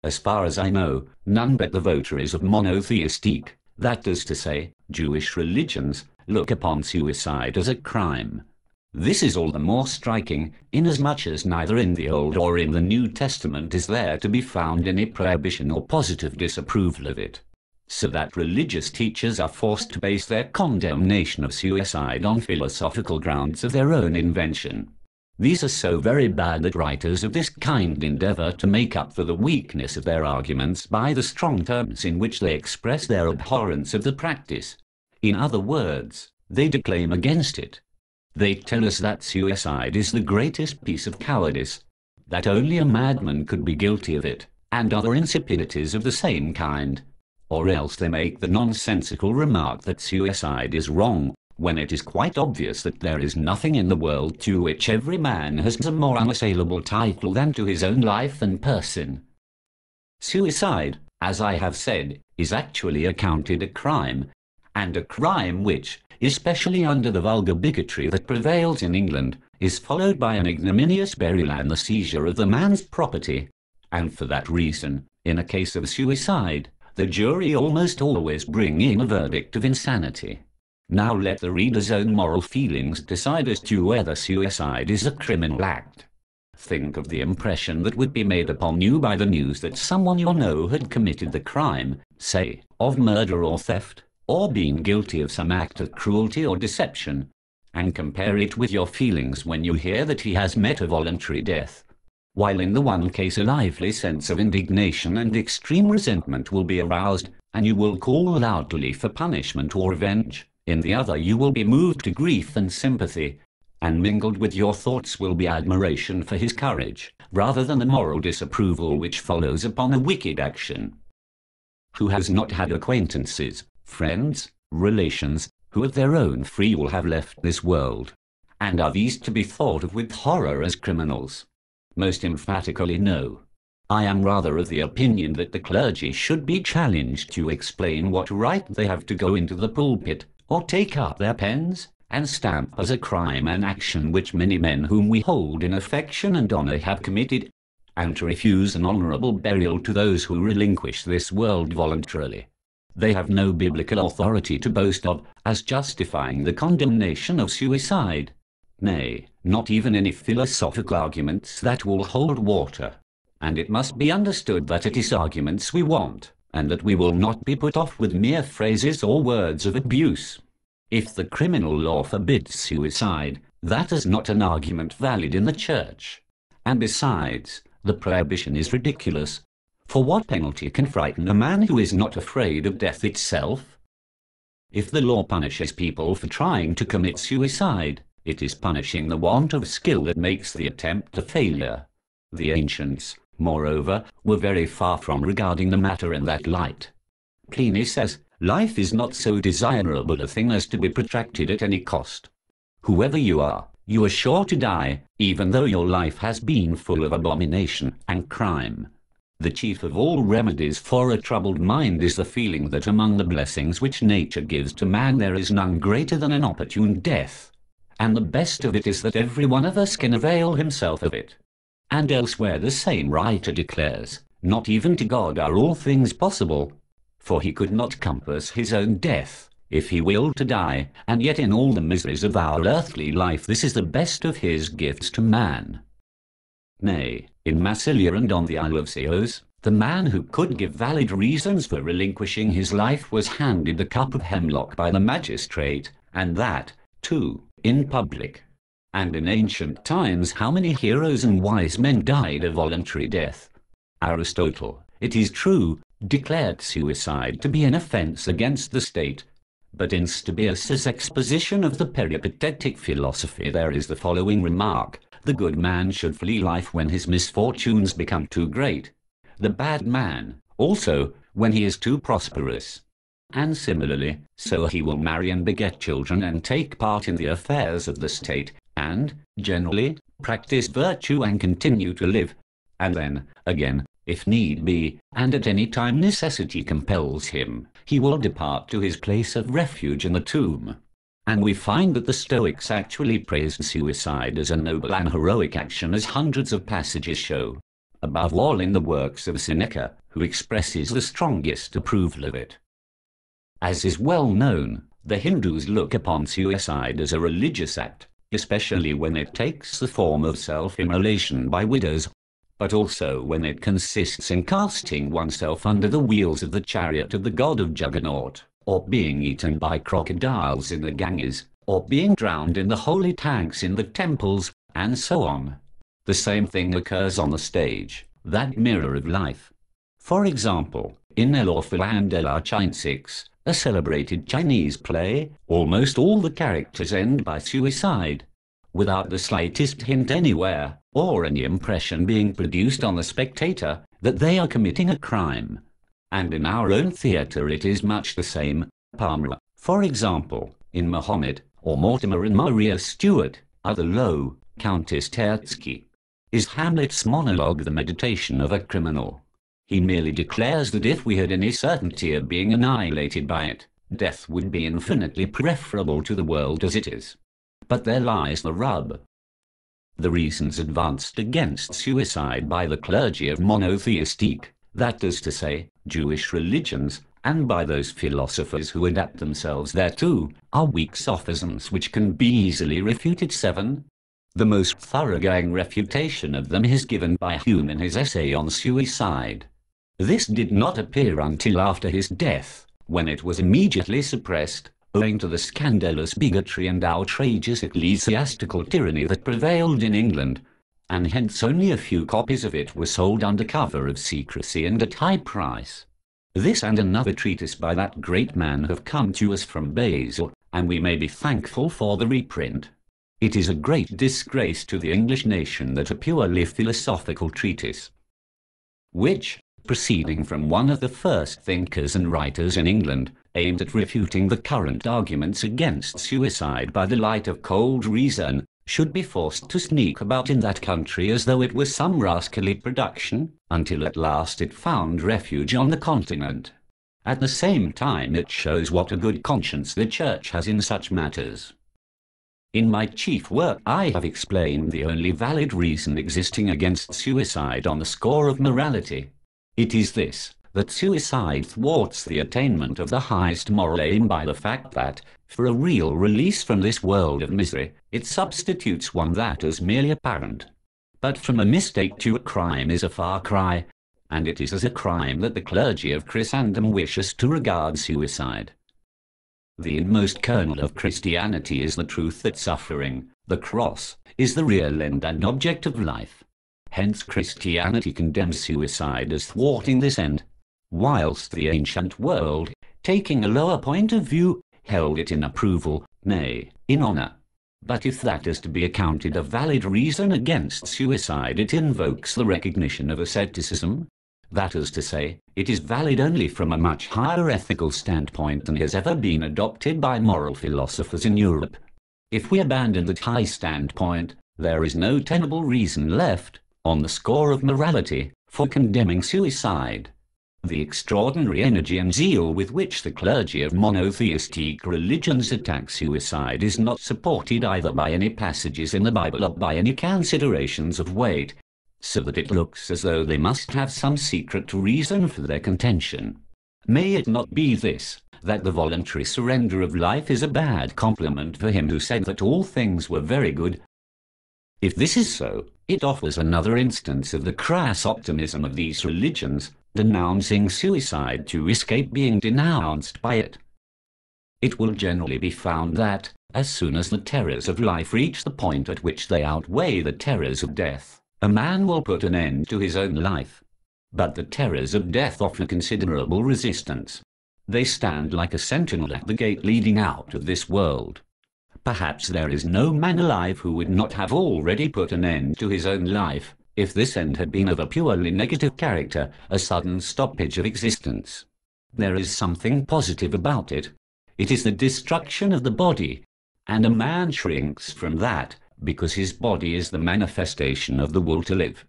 As far as I know, none but the votaries of monotheistic, that is to say, Jewish religions, look upon suicide as a crime. This is all the more striking, inasmuch as neither in the Old or in the New Testament is there to be found any prohibition or positive disapproval of it. So that religious teachers are forced to base their condemnation of suicide on philosophical grounds of their own invention. These are so very bad that writers of this kind endeavor to make up for the weakness of their arguments by the strong terms in which they express their abhorrence of the practice. In other words, they declaim against it. They tell us that suicide is the greatest piece of cowardice, that only a madman could be guilty of it, and other insipidities of the same kind. Or else they make the nonsensical remark that suicide is wrong, when it is quite obvious that there is nothing in the world to which every man has a more unassailable title than to his own life and person. Suicide, as I have said, is actually accounted a crime, and a crime which, especially under the vulgar bigotry that prevails in England, is followed by an ignominious burial and the seizure of the man's property. And for that reason, in a case of suicide, the jury almost always bring in a verdict of insanity. Now let the reader's own moral feelings decide as to whether suicide is a criminal act. Think of the impression that would be made upon you by the news that someone you know had committed the crime, say, of murder or theft, or been guilty of some act of cruelty or deception, and compare it with your feelings when you hear that he has met a voluntary death. While in the one case a lively sense of indignation and extreme resentment will be aroused, and you will call loudly for punishment or revenge, in the other you will be moved to grief and sympathy, and mingled with your thoughts will be admiration for his courage, rather than the moral disapproval which follows upon a wicked action. Who has not had acquaintances, friends, relations, who of their own free will have left this world? And are these to be thought of with horror as criminals? Most emphatically no. I am rather of the opinion that the clergy should be challenged to explain what right they have to go into the pulpit, or take up their pens, and stamp as a crime an action which many men whom we hold in affection and honor have committed, and to refuse an honorable burial to those who relinquish this world voluntarily. They have no biblical authority to boast of as justifying the condemnation of suicide. Nay, not even any philosophical arguments that will hold water. And it must be understood that it is arguments we want, and that we will not be put off with mere phrases or words of abuse. If the criminal law forbids suicide, that is not an argument valid in the Church. And besides, the prohibition is ridiculous. For what penalty can frighten a man who is not afraid of death itself? If the law punishes people for trying to commit suicide, it is punishing the want of skill that makes the attempt a failure. The ancients, moreover, were very far from regarding the matter in that light. Pliny says, "Life is not so desirable a thing as to be protracted at any cost. Whoever you are sure to die, even though your life has been full of abomination and crime." The chief of all remedies for a troubled mind is the feeling that among the blessings which nature gives to man there is none greater than an opportune death. And the best of it is that every one of us can avail himself of it. And elsewhere the same writer declares, "Not even to God are all things possible, for he could not compass his own death, if he willed to die, and yet in all the miseries of our earthly life this is the best of his gifts to man." Nay, in Massilia and on the Isle of Ceos, the man who could give valid reasons for relinquishing his life was handed the cup of hemlock by the magistrate, and that, too, in public. And in ancient times how many heroes and wise men died a voluntary death? Aristotle, it is true, declared suicide to be an offence against the state, but in Stabius's exposition of the peripatetic philosophy there is the following remark: "The good man should flee life when his misfortunes become too great, the bad man, also, when he is too prosperous. And similarly, so he will marry and beget children and take part in the affairs of the state, and, generally, practice virtue and continue to live. And then, again, if need be, and at any time necessity compels him, he will depart to his place of refuge in the tomb." And we find that the Stoics actually praised suicide as a noble and heroic action, as hundreds of passages show. above all in the works of Seneca, who expresses the strongest approval of it. As is well known, the Hindus look upon suicide as a religious act, especially when it takes the form of self-immolation by widows, but also when it consists in casting oneself under the wheels of the chariot of the god of Juggernaut, or being eaten by crocodiles in the Ganges, or being drowned in the holy tanks in the temples, and so on. The same thing occurs on the stage, that mirror of life. For example, in L'Orphelin de la Chine 6, a celebrated Chinese play, almost all the characters end by suicide, without the slightest hint anywhere, or any impression being produced on the spectator, that they are committing a crime. And in our own theatre it is much the same. Palmer, for example, in Mohammed, or Mortimer and Maria Stuart, Othello, Countess Terzky. Is Hamlet's monologue the meditation of a criminal? He merely declares that if we had any certainty of being annihilated by it, death would be infinitely preferable to the world as it is. But there lies the rub. The reasons advanced against suicide by the clergy of monotheistic, that is to say, Jewish religions, and by those philosophers who adapt themselves thereto, are weak sophisms which can be easily refuted. 7. The most thoroughgoing refutation of them is given by Hume in his essay on suicide. This did not appear until after his death, when it was immediately suppressed, owing to the scandalous bigotry and outrageous ecclesiastical tyranny that prevailed in England, and hence only a few copies of it were sold under cover of secrecy and at high price. This and another treatise by that great man have come to us from Basil, and we may be thankful for the reprint. It is a great disgrace to the English nation that a purely philosophical treatise, which, proceeding from one of the first thinkers and writers in England, aimed at refuting the current arguments against suicide by the light of cold reason, should be forced to sneak about in that country as though it were some rascally production, until at last it found refuge on the continent. At the same time it shows what a good conscience the Church has in such matters. In my chief work I have explained the only valid reason existing against suicide on the score of morality. It is this, that suicide thwarts the attainment of the highest moral aim by the fact that, for a real release from this world of misery, it substitutes one that is merely apparent. But from a mistake to a crime is a far cry, and it is as a crime that the clergy of Christendom wish us to regard suicide. The inmost kernel of Christianity is the truth that suffering, the cross, is the real end and object of life. Hence Christianity condemns suicide as thwarting this end, whilst the ancient world, taking a lower point of view, held it in approval, nay, in honour. But if that is to be accounted a valid reason against suicide, it invokes the recognition of asceticism. That is to say, it is valid only from a much higher ethical standpoint than has ever been adopted by moral philosophers in Europe. If we abandon that high standpoint, there is no tenable reason left, on the score of morality, for condemning suicide. The extraordinary energy and zeal with which the clergy of monotheistic religions attack suicide is not supported either by any passages in the Bible or by any considerations of weight, so that it looks as though they must have some secret reason for their contention. May it not be this, that the voluntary surrender of life is a bad compliment for him who said that all things were very good? If this is so, it offers another instance of the crass optimism of these religions, denouncing suicide to escape being denounced by it. It will generally be found that, as soon as the terrors of life reach the point at which they outweigh the terrors of death, a man will put an end to his own life. But the terrors of death offer considerable resistance. They stand like a sentinel at the gate leading out of this world. Perhaps there is no man alive who would not have already put an end to his own life, if this end had been of a purely negative character, a sudden stoppage of existence. There is something positive about it. It is the destruction of the body, and a man shrinks from that, because his body is the manifestation of the will to live.